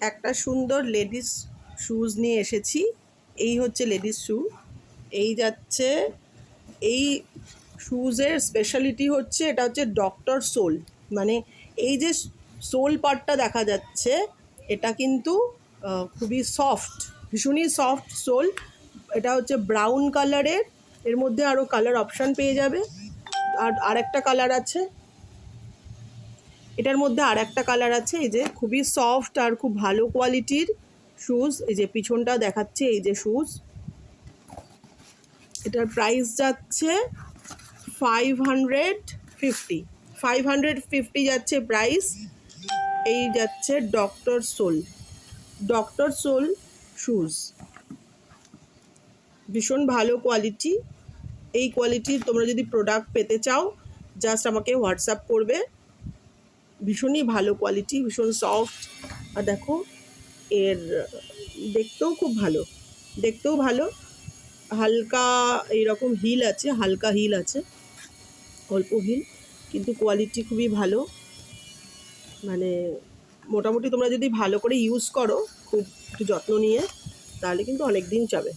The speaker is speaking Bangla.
একটা সুন্দর লেডিস শুজ নিয়ে এসেছি। এই হচ্ছে লেডিস শু। এই যাচ্ছে, এই শুজের স্পেশালিটি হচ্ছে এটা হচ্ছে ডক্টর সোল। মানে এই যে সোল পার্টটা দেখা যাচ্ছে এটা কিন্তু খুবই সফট, ভীষণই সফট সোল। এটা হচ্ছে ব্রাউন কালারের, এর মধ্যে আরও কালার অপশান পেয়ে যাবে। আর একটা কালার আছে, এটার মধ্যে আর একটা কালার আছে। এই যে খুবই সফট আর খুব ভালো কোয়ালিটির শুজ। এই যে পিছনটা দেখাচ্ছে, এই যে শুজ, এটার প্রাইস যাচ্ছে 550 550 যাচ্ছে প্রাইস। এই যাচ্ছে ডক্টর সোল শুজ, ভীষণ ভালো কোয়ালিটি। এই কোয়ালিটির তোমরা যদি প্রোডাক্ট পেতে চাও জাস্ট আমাকে হোয়াটসঅ্যাপ করবে। ভীষণই ভালো কোয়ালিটি, ভীষণ সফট। আর দেখো এর দেখতেও খুব ভালো, দেখতেও ভালো। হালকা এইরকম হিল আছে, হালকা হিল আছে, অল্প হিল, কিন্তু কোয়ালিটি খুবই ভালো। মানে মোটামুটি তোমরা যদি ভালো করে ইউজ করো, খুব একটু যত্ন নিয়ে, তাহলে কিন্তু অনেক দিন যাবে।